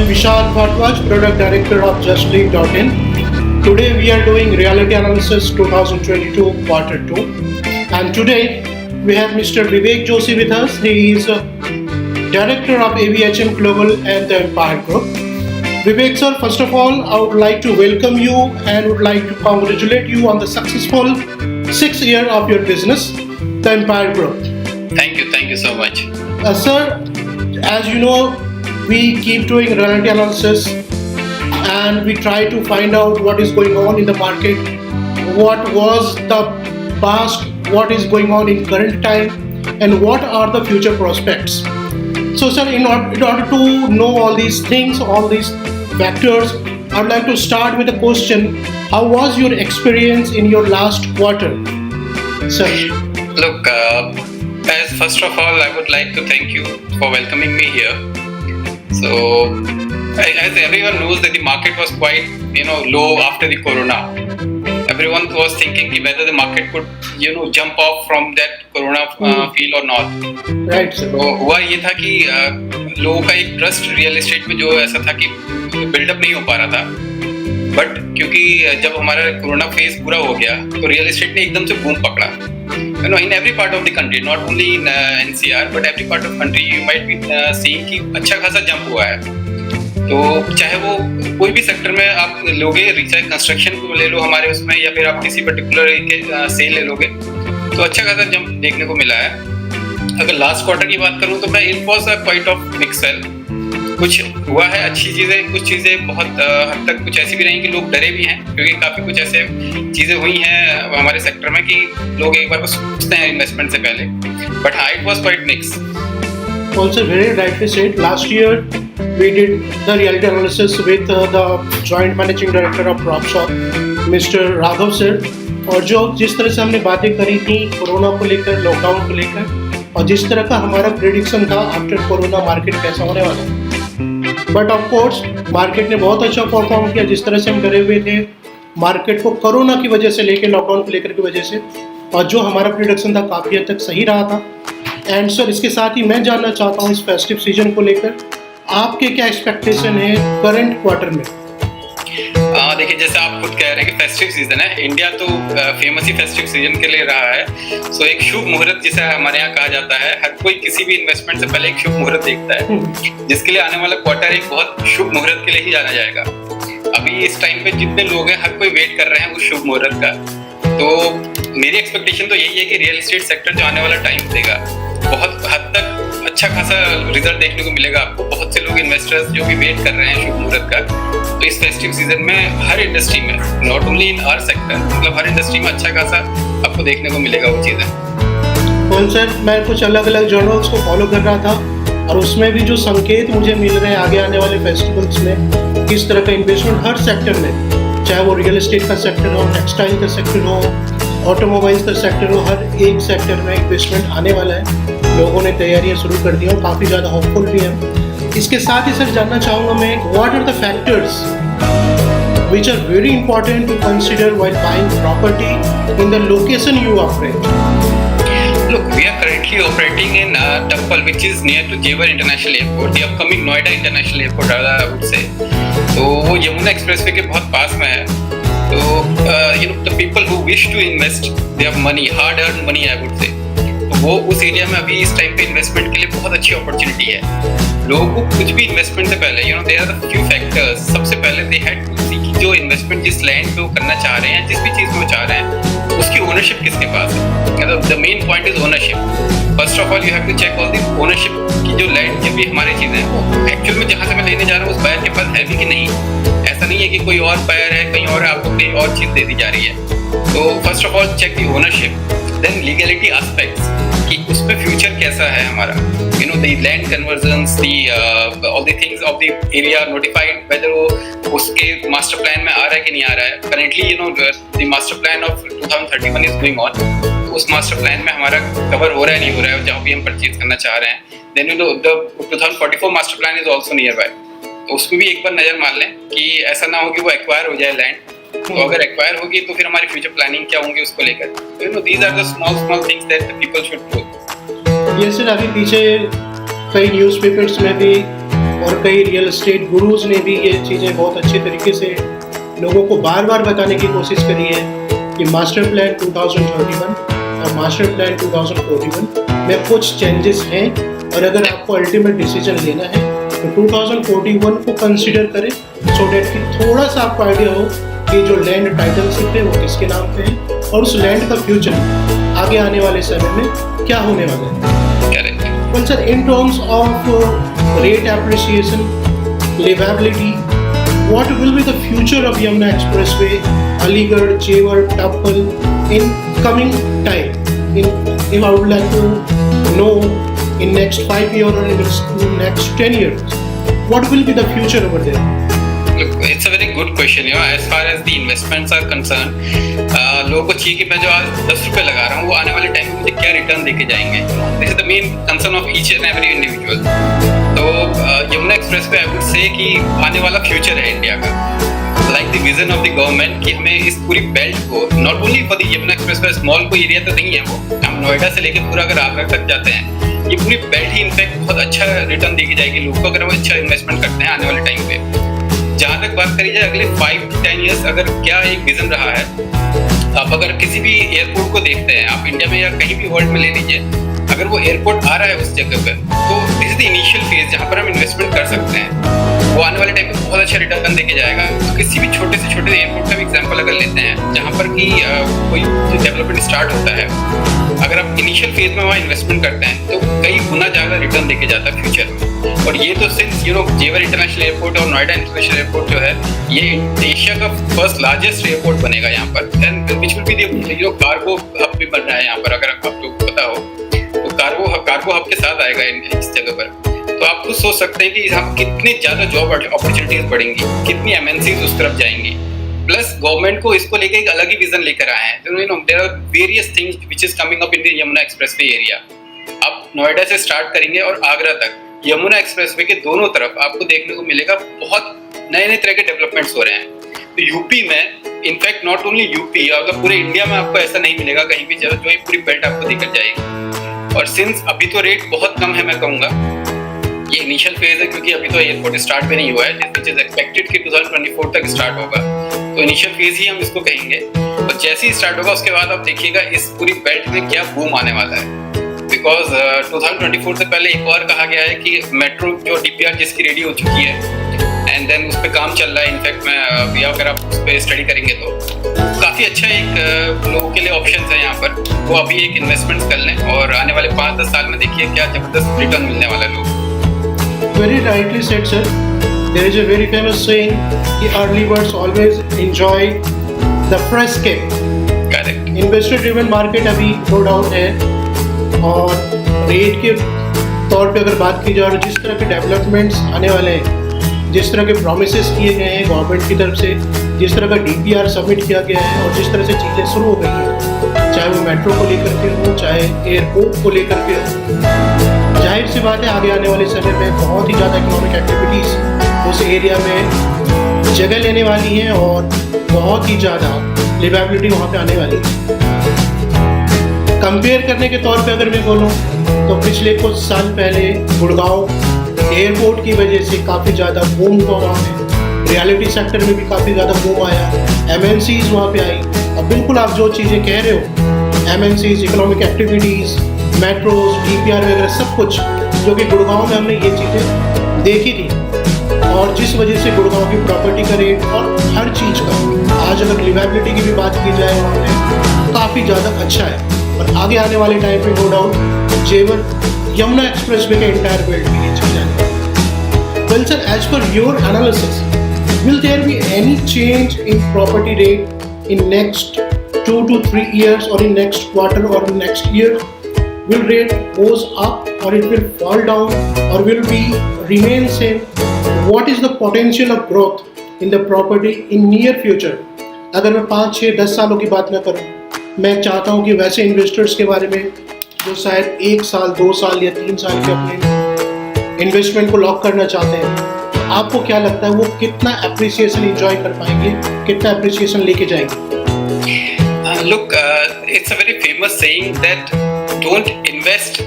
am Vishal Bharadwaj, Product Director of JustLead.in. Today we are doing Reality Analysis 2022 Quarter 2. And today we have Mr. Vivek Joshi with us. He is Director of AVHM Global and the Empire Group. Vivek sir, first of all, I would like to welcome you and would like to congratulate you on the successful 6th year of your business, the Empire Group. Thank you so much. Sir, as you know, we keep doing reality analysis and we try to find out what is going on in the market, what was the past, what is going on in current time, and what are the future prospects. So sir, in order to know all these things, all these factors, I would like to start with a question. How was your experience in your last quarter, sir? Look, as first of all, I would like to thank you for welcoming me here. So, as everyone knows that the market was quite, low after the corona. Everyone was thinking whether the market could, jump off from that corona feel or not. Right, sir. तो हुआ ये था कि लोगों का एक trust real estate में जो ऐसा था कि बिल्डअप नहीं हो पा रहा था. बट क्योंकि जब हमारा कोरोना फेज पूरा हो गया तो रियल एस्टेट ने एकदम से बूम पकड़ा. In every part of the country, not only in NCR, but every part of country, you might be seeing कि अच्छा खासा जंप हुआ है. तो चाहे वो कोई भी सेक्टर में आप लोगे, चाहे कंस्ट्रक्शन को ले लो हमारे उसमें, या फिर आप किसी पर्टिकुलर सेल ले लोगे, तो अच्छा खासा जंप देखने को मिला है. अगर लास्ट क्वार्टर की बात करूँ तो मैं it was a quite of mix sale. कुछ हुआ है अच्छी चीज़ें, कुछ चीज़ें बहुत हद तक कुछ ऐसी भी रही कि लोग डरे भी हैं, क्योंकि काफ़ी कुछ ऐसे चीज़ें हुई हैं हमारे सेक्टर में कि लोग एक बार को सोचते हैं इन्वेस्टमेंट से पहले. बट हाँ, it was quite mix. Also very rightly said, last year we did the reality analysis with the joint managing director of PropShop, Mr. Raghav sir, और जो जिस तरह से हमने बातें करी थी कोरोना को लेकर, लॉकडाउन को लेकर, और जिस तरह का हमारा प्रेडिक्शन था आफ्टर कोरोना मार्केट कैसा होने वाला है. बट ऑफ कोर्स मार्केट ने बहुत अच्छा परफॉर्म किया. जिस तरह से हम डरे हुए थे मार्केट को कोरोना की वजह से लेकर, लॉकडाउन को लेकर की वजह से, और जो हमारा प्रेडिक्शन था काफ़ी हद तक सही रहा था. एंड सर, इसके साथ ही मैं जानना चाहता हूँ इस फेस्टिव सीजन को लेकर आपके क्या एक्सपेक्टेशन है करंट क्वार्टर में. देखिए, जैसे आप खुद कह रहे हैं कि फेस्टिव सीजन है, इंडिया तो फेमस ही फेस्टिव सीजन के लिए रहा है. सो एक शुभ मुहूर्त जिसे हमारे यहाँ कहा जाता है, हर कोई किसी भी इन्वेस्टमेंट से पहले एक शुभ मुहूर्त देखता है, जिसके लिए आने वाला क्वार्टर एक बहुत शुभ मुहूर्त के लिए ही जाना जाएगा. अभी इस टाइम पे जितने लोग हैं हर कोई वेट कर रहे हैं उस शुभ मुहूर्त का. तो मेरी एक्सपेक्टेशन तो यही है कि रियल एस्टेट सेक्टर जो आने वाला टाइम देगा बहुत हद तक अच्छा खासा रिजल्ट देखने को मिलेगा आपको. बहुत से लोग इन्वेस्टर्स जो भी वेट कर रहे हैं शुभ मुहूर्त का, तो इस फेस्टिव सीजन में हर इंडस्ट्री में, not only in our sector, मतलब हर इंडस्ट्री में अच्छा खासा आपको देखने को मिलेगा वो चीज़ें. कौन सर, मैं कुछ अलग अलग जर्नल्स को फॉलो कर रहा था और उसमें भी जो संकेत मुझे मिल रहे हैं आगे आने वाले फेस्टिवल्स में, किस तरह का इन्वेस्टमेंट हर सेक्टर में, चाहे वो रियल एस्टेट का सेक्टर हो, टेक्सटाइल का सेक्टर हो, ऑटोमोबाइल्स का सेक्टर हो, हर एक सेक्टर में इन्वेस्टमेंट आने वाला है. लोगों ने तैयारियां शुरू कर दी और काफ़ी ज़्यादा होपफुल भी हैं. इसके साथ ही सर जानना चाहूँगा मैं, what are the factors which are very important to consider while buying property in the location you operate? Look, we are currently operating in Tappal, which is near to Jewar International Airport, the upcoming Noida International Airport, rather I would say. तो वो Yamuna expressway के बहुत पास में है. तो the people who wish to invest, they have money, hard earned money, I would say. तो वो उस एरिया में अभी इस टाइम पे इन्वेस्टमेंट के लिए बहुत अच्छी अपॉर्चुनिटी है. लोगों को कुछ भी इन्वेस्टमेंट से पहले, there are a few factors. सबसे पहले they had to see कि जो इन्वेस्टमेंट जिस लैंड पे वो करना चाह रहे हैं, जिस भी चीज़ में वो चाह रहे हैं, उसकी ओनरशिप किसके पास है. मतलब the main point is ownership. First of all you have to check all the ownership की जो लैंड, जब भी हमारी चीज़ें हैं एक्चुअल में जहाँ से मैं लेने जा रहा हूँ उस बायर के पास है भी कि नहीं. ऐसा नहीं है कि कोई और बायर है कहीं और आपको कोई और चीज़ दे दी जा रही है. तो first of all check the ownership, then legality aspects कि उस पे फ्यूचर कैसा है हमारा. The land conversions, all the things of the area notified, whether वो उसके मास्टर प्लान में आ रहा है कि नहीं आ रहा है. Currently, the master plan of 2031 is going on. उस मास्टर प्लान में हमारा कवर हो रहा है नहीं हो रहा है जहाँ भी हम परचेज करना चाह रहे हैं. Then the 2044 master plan is also nearby. तो उसमें भी एक बार नजर मार लें कि ऐसा ना हो कि वो एक्वायर हो जाए लैंड. तो अगर एक्वायर होगी तो फिर हमारी फ्यूचर प्लानिंग क्या होंगी उसको लेकर. These are the small things that the people should do. ये सर अभी पीछे कई न्यूज़पेपर्स में भी और कई रियल एस्टेट गुरुज ने भी ये चीज़ें बहुत अच्छे तरीके से लोगों को बार बार बताने की कोशिश करी है कि मास्टर प्लान 2031 और मास्टर प्लान 2041 में कुछ चेंजेस हैं, और अगर आपको अल्टीमेट डिसीजन लेना है तो 2041 को कंसिडर करें, सो डेट कि थोड़ा सा आपको आइडिया हो कि जो लैंड टाइटलशिप है वो किसके नाम पे है और उस लैंड का फ्यूचर आगे आने वाले समय में क्या होने वाला है। Well, sir, in terms of rate appreciation, livability, what will be the future of Yamuna Expressway, Aligarh, Jewar, Tappal in coming time? If I would like to know in next 5 years or in next 10 years, what will be the future over there? Look, it's a very good question. As far as the investments are concerned, लोगों को चाहिए कि मैं जो आज 10 रुपए लगा रहा हूँ वो आने वाले टाइम में मुझे क्या रिटर्न देके जाएंगे. This is the main concern of each and every individual. तो यमुना एक्सप्रेस पे आई वुड से कि आने वाला फ्यूचर है इंडिया का. Like the vision of the government कि हमें इस पूरी बेल्ट को, not only for the Yamuna express पे, स्मॉल कोई एरिया तो नहीं है वो, हम नोएडा से लेकर पूरा अगर आगरा तक जाते हैं, ये पूरी बेल्ट ही इनफैक्ट बहुत अच्छा रिटर्न देके जाएगी लोगों को अगर वो अच्छा इन्वेस्टमेंट करते हैं आने वाले टाइम पे. जहाँ तक बात करी जाए अगले 5 to 10 years अगर क्या एक विजन रहा है, आप अगर किसी भी एयरपोर्ट को देखते हैं, आप इंडिया में या कहीं भी वर्ल्ड में ले लीजिए, अगर वो एयरपोर्ट आ रहा है उस जगह पर, तो this is the initial phase जहाँ पर हम इन्वेस्टमेंट कर सकते हैं. वो आने वाले टाइम में बहुत अच्छा रिटर्न देके जाएगा. तो किसी भी छोटे से छोटे एयरपोर्ट का भी एग्जाम्पल अगर लेते हैं जहाँ पर कि कोई डेवलपमेंट स्टार्ट होता है, अगर आप इनिशियल फेज में वहाँ इन्वेस्टमेंट करते हैं तो कई गुना ज़्यादा रिटर्न देके जाता है फ्यूचर में. और ये तो सिंस जेवर इंटरनेशनल एयरपोर्ट और नोएडा इंटरनेशनल एयरपोर्ट जो है ये एशिया का फर्स्ट लार्जेस्ट एयरपोर्ट बनेगा यहाँ पर. And which will be the cargo hub भी बन रहा है यहाँ पर, अगर आपको पता हो तो कार्गो हब के साथ आएगा इस जगह पर. तो आप खुद सोच सकते हैं कि यहाँ कितने ज़्यादा जॉब अपॉर्चुनिटीज बढ़ेंगी, कितनी एमएनसीज उस तरफ जाएंगी. प्लस गवर्नमेंट को इसको लेके एक अलग ही विजन लेकर आए हैं. There are various things which is coming up in the Yamuna expressway area. आप नोएडा से स्टार्ट करेंगे और आगरा तक यमुना एक्सप्रेसवे के दोनों तरफ आपको देखने को मिलेगा बहुत नए तरह के डेवलपमेंट्स हो रहे हैं. तो यूपी में, इनफैक्ट नॉट ओनली यूपी, अगर पूरे इंडिया में आपको ऐसा नहीं मिलेगा कहीं भी जो ये पूरी बेल्ट आपको देकर जाएगी. और सिंस अभी तो रेट बहुत कम है, मैं कहूँगा ये इनिशियल फेज है क्योंकि अभी तो एयरपोर्ट स्टार्ट भी नहीं हुआ है, विच इज एक्सपेक्टेड कि 2024 तक स्टार्ट होगा. तो इनिशियल फेज ही हम इसको कहेंगे. तो जैसे ही स्टार्ट होगा उसके बाद आप देखिएगा इस पूरी बेल्ट में क्या बूम आने वाला है. बिकॉज 2024 से पहले एक और कहा गया है कि मेट्रो जो डीपीआर जिसकी रेडी हो चुकी है एंड देन उस पर काम चल रहा है. इनफैक्ट मैं अभी अगर आप उस पर स्टडी करेंगे तो काफ़ी अच्छा एक लोगों के लिए ऑप्शन है यहाँ पर. वो अभी एक इन्वेस्टमेंट कर लें और आने वाले 5-10 साल में देखिए क्या जबरदस्त रिटर्न मिलने वाला है लोग. Very rightly said, sir. There is a very famous saying that early birds always enjoy the fresh cake. Correct. Investor driven market अभी no doubt है, और रेट के तौर पे अगर बात की जाए और जिस तरह के डेवलपमेंट्स आने वाले हैं, जिस तरह के प्रोमिसेस किए गए हैं गवर्नमेंट की तरफ से, जिस तरह का डीपीआर सबमिट किया गया है और जिस तरह से चीज़ें शुरू हो गई हैं, चाहे वो मेट्रो को लेकर के हो, चाहे एयरपोर्ट को लेकर के हो, जाहिर सी बात है आगे आने वाले समय में बहुत ही ज़्यादा इकोनॉमिक एक्टिविटीज़ उस एरिया में जगह लेने वाली हैं और बहुत ही ज़्यादा लिवेबिलिटी वहाँ पे आने वाली है. कंपेयर करने के तौर पे अगर मैं बोलूँ तो पिछले कुछ साल पहले गुड़गांव एयरपोर्ट की वजह से काफ़ी ज़्यादा बूम हुआ वहाँ पे. रियलिटी सेक्टर में भी काफ़ी ज़्यादा बूम आया, एमएनसीज वहाँ पे आई. अब बिल्कुल आप जो चीज़ें कह रहे हो, MNCs, economic activities, metros, DPR वगैरह सब कुछ, जो कि गुड़गांव में हमने ये चीज़ें देखी थी, और जिस वजह से गुड़गांव की प्रॉपर्टी का रेट और हर चीज़ का आज अगर लिवेबिलिटी की भी बात की जाए वहाँ पे काफ़ी ज़्यादा अच्छा है. और आगे आने वाले टाइम पे no doubt Jewar Yamuna expressway के एंटायर बेल्ट में ये चीज़ आएगी. Well sir, as per your analysis, will there be any change in property rate in next 2 to 3 years or in next quarter or in next year? Will rate goes up or it will fall down or will be remain same? What is the potential of growth in the property in near future? अगर मैं 5, 6, 10 सालों की बात न करूँ, मैं चाहता हूँ कि वैसे इन्वेस्टर्स के बारे में जो शायद 1 साल, 2 साल या 3 साल के अपने इन्वेस्टमेंट को लॉक करना चाहते हैं, आपको क्या लगता है वो कितना एप्रिसिएशन एंजॉय कर पाएंगे, कितना एप्रिसिएशन लेके जाएंगे? Look, it's a very famous saying that don't invest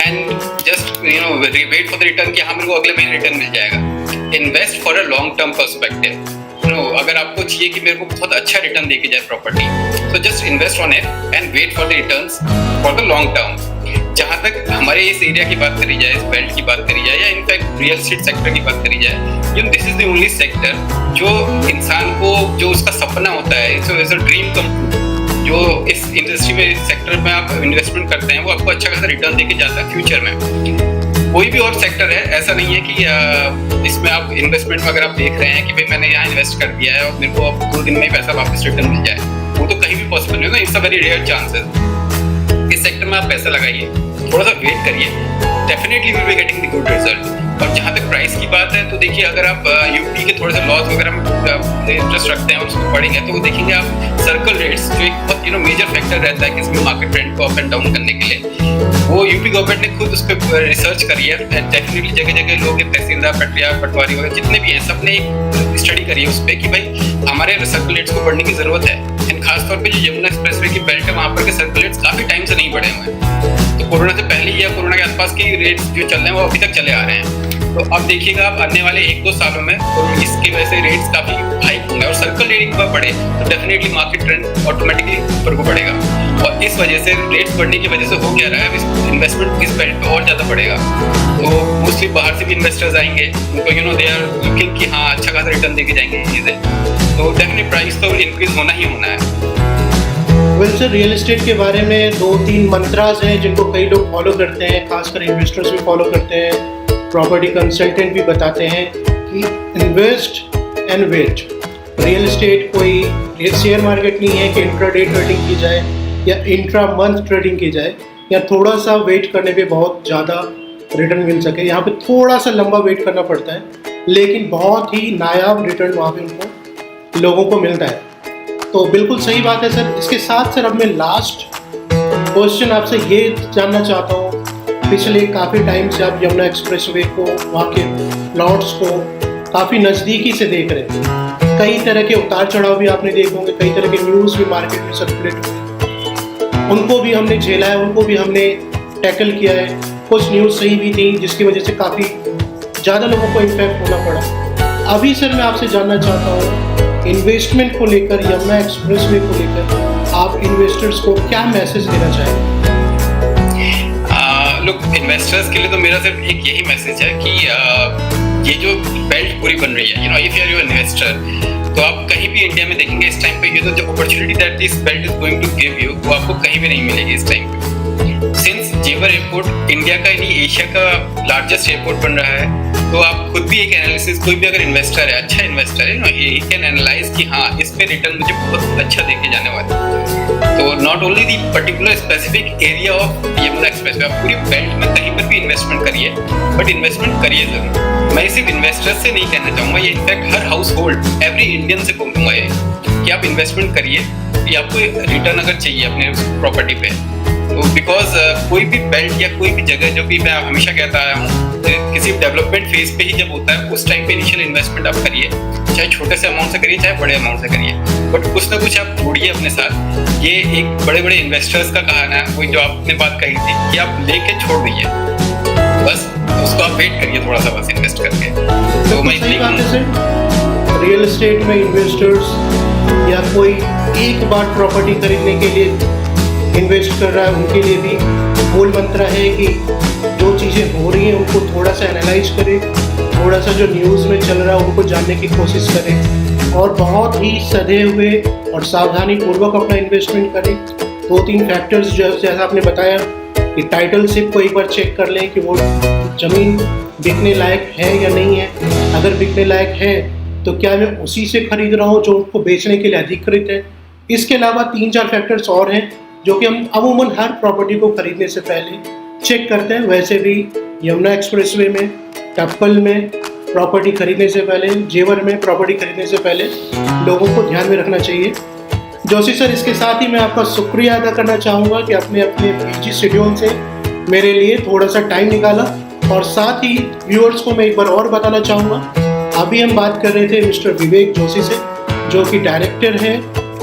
and just wait for the return कि हाँ मेरे को अगले महीने रिटर्न मिल जाएगा। Invest for a long term perspective. अगर आपको चाहिए कि मेरे को बहुत अच्छा रिटर्न देके जाए प्रॉपर्टी, तो just invest on it and wait for the returns for the long term. जहाँ तक हमारे इस एरिया की बात करी जाए, इस बेल्ट की बात करी जाए, या इनफैक्ट रियल एस्टेट सेक्टर की बात करी जाए, this is the only sector जो इंसान को जो उसका सपना होता है, इट्स अ ड्रीम कम, जो इस इंडस्ट्री में, इस सेक्टर में आप इन्वेस्टमेंट करते हैं वो आपको अच्छा खासा रिटर्न देके जाता है फ्यूचर में। कोई भी और सेक्टर है, ऐसा नहीं है कि इसमें आप इन्वेस्टमेंट में अगर आप देख रहे हैं कि भाई मैंने यहाँ इन्वेस्ट कर दिया है और मेरे को अब 2 दिन में ही पैसा वापस रिटर्न मिल जाए, वो तो कहीं भी पॉसिबल नहीं है। It's a very rare chances. इस सेक्टर में आप पैसा लगाइए, थोड़ा सा वेट करिए, definitely will be getting the good result. और जहाँ तक प्राइस की बात है तो देखिए, अगर आप यूपी के थोड़े से लॉज वगैरह में इंटरेस्ट रखते हैं और उसको पढ़ेंगे तो वो देखेंगे आप सर्कल रेट्स, जो एक बहुत मेजर फैक्टर रहता है कि इसमें मार्केट ट्रेंड को अप एंड डाउन करने के लिए, वो यूपी गवर्नमेंट ने खुद उस पर रिसर्च करी है। डेफिनेटली जगह जगह लोग, तहसीलदार, पटवारी वगैरह जितने भी हैं, सबने एक स्टडी करी है उस पर कि भाई हमारे सर्कल रेट्स को बढ़ने की जरूरत है। एंड खासतौर पर जो यमुना एक्सप्रेसवे की बेल्ट है, वहाँ पर के सर्कल रेट्स काफी टाइम से नहीं बढ़े हुए हैं। तो कोरोना से पहले या कोरोना के आसपास के रेट्स जो चल रहे हैं वो अभी तक चले आ रहे हैं। तो अब देखिएगा आप आने वाले 1-2 सालों में और इसकी वजह से रेट्स काफी हाइक होंगे और सर्कल रेट एक बार बढ़े तो डेफिनेटली मार्केट ट्रेंड ऑटोमेटिकली ऊपर को बढ़ेगा। और इस वजह से रेट्स बढ़ने की वजह से हो क्या रहा है, इन्वेस्टमेंट इस बेल्ट पे और ज्यादा बढ़ेगा। तो मोस्टली बाहर से भी इन्वेस्टर्स आएंगे, उनको दे आर लुकिंग कि हाँ अच्छा खासा रिटर्न देके जाएंगे ये चीजें, तो डेफिनेटली प्राइस तो इंक्रीज होना ही होना है। वेल सर, रियल एस्टेट के बारे में 2-3 मंत्रास हैं जिनको कई लोग फॉलो करते हैं, खासकर इन्वेस्टर्स भी फॉलो करते हैं, प्रॉपर्टी कंसल्टेंट भी बताते हैं कि invest and wait. Real estate कोई शेयर मार्केट नहीं है कि इंट्राडे ट्रेडिंग की जाए या इंट्रा मंथ ट्रेडिंग की जाए या थोड़ा सा वेट करने पे बहुत ज़्यादा रिटर्न मिल सके। यहाँ पे थोड़ा सा लंबा वेट करना पड़ता है, लेकिन बहुत ही नायाब रिटर्न वहाँ पे उनको लोगों को मिलता है। तो बिल्कुल सही बात है सर। इसके साथ सर अब मैं लास्ट क्वेश्चन आपसे ये जानना चाहता हूँ, पिछले काफ़ी टाइम से आप यमुना एक्सप्रेसवे को, वहाँ के प्लॉट्स को काफ़ी नज़दीकी से देख रहे हैं। कई तरह के उतार चढ़ाव भी आपने देखे होंगे, कई तरह के न्यूज़ भी मार्केट में सर्कुलेट हुए, उनको भी हमने झेला है, उनको भी हमने टैकल किया है। कुछ न्यूज़ सही भी थी जिसकी वजह से काफ़ी ज़्यादा लोगों को इम्पैक्ट होना पड़ा। अभी सर मैं आपसे जानना चाहता हूँ, इन्वेस्टमेंट को लेकर, यमुना एक्सप्रेसवे को लेकर आप इन्वेस्टर्स को क्या मैसेज देना चाहेंगे? लोग इन्वेस्टर्स के लिए तो मेरा सिर्फ एक यही मैसेज है कि ये जो बेल्ट पूरी बन रही है, if you are your investor, तो आप कहीं भी इंडिया में देखेंगे इस टाइम पे, ये तो जो opportunity that this belt is going to give you, वो आपको कहीं भी नहीं मिलेगी इस टाइम पे। सिंस जेवर एयरपोर्ट इंडिया का नहीं एशिया का लार्जेस्ट एयरपोर्ट बन रहा है, तो आप खुद भी एक एनालिसिस, कोई भी अगर इन्वेस्टर है, अच्छा इन्वेस्टर है, ही कैन एनालाइज कि हाँ इस पे रिटर्न मुझे बहुत अच्छा देके जाने वाला है। तो not only the particular specific area of Yamuna expressway, आप पूरी बेल्ट में कहीं पर भी इन्वेस्टमेंट करिए, बट इन्वेस्टमेंट करिए जरूर। मैं सिर्फ इन्वेस्टर्स से नहीं कहना चाहूँगा, ये इनफैक्ट हर हाउस होल्ड, एवरी इंडियन से बोलूँगा ये कि आप इन्वेस्टमेंट करिए कि आपको रिटर्न अगर चाहिए अपने प्रॉपर्टी पे, तो बिकॉज कोई भी बेल्ट या कोई भी जगह, जो भी मैं हमेशा कहता आया हूँ, किसी डेवलपमेंट फेज पे ही जब होता है उस टाइम पे इनिशियल इन्वेस्टमेंट आप करिए, चाहे छोटे से अमाउंट से करिए चाहे बड़े अमाउंट से करिए, बट कुछ ना कुछ आप जोड़िए अपने साथ। ये एक बड़े बड़े इन्वेस्टर्स का कहना है, वही जो आपने बात कही थी कि आप लेके छोड़ दीजिए, बस उसको आप वेट करिए थोड़ा सा, बस इन्वेस्ट करके। तो मैं सही बात है सर, रियल एस्टेट में इन्वेस्टर्स या कोई एक बार प्रॉपर्टी खरीदने के लिए इन्वेस्ट कर रहा है, उनके लिए भी मूल मंत्र है कि जो चीज़ें हो रही हैं उनको थोड़ा सा एनालाइज करें, थोड़ा सा जो न्यूज़ में चल रहा है उनको जानने की कोशिश करें और बहुत ही सधे हुए और सावधानी पूर्वक अपना इन्वेस्टमेंट करें। 2-3 फैक्टर्स जैसा आपने बताया कि टाइटलशिप को एक बार चेक कर लें कि वो ज़मीन बिकने लायक है या नहीं है। अगर बिकने लायक है तो क्या मैं उसी से खरीद रहा हूँ जो उनको बेचने के लिए अधिकृत है। इसके अलावा 3-4 फैक्टर्स और हैं जो कि हम अमूमन हर प्रॉपर्टी को खरीदने से पहले चेक करते हैं। वैसे भी यमुना एक्सप्रेसवे में, टप्पल में प्रॉपर्टी खरीदने से पहले, जेवर में प्रॉपर्टी खरीदने से पहले लोगों को ध्यान में रखना चाहिए। जोशी सर, इसके साथ ही मैं आपका शुक्रिया अदा करना चाहूँगा कि अपने अपने बिजी शेड्यूल से मेरे लिए थोड़ा सा टाइम निकाला, और साथ ही व्यूअर्स को मैं एक बार और बताना चाहूँगा, अभी हम बात कर रहे थे मिस्टर विवेक जोशी से, जो कि डायरेक्टर हैं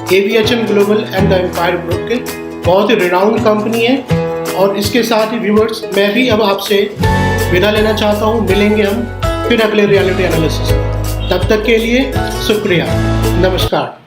AVHM global and the empire group के, बहुत ही रिनाउंड कंपनी है। और इसके साथ ही व्यूअर्स, मैं भी अब आपसे विदा लेना चाहता हूँ। मिलेंगे हम फिर अगले रियलिटी एनालिसिस में। तब तक के लिए शुक्रिया, नमस्कार।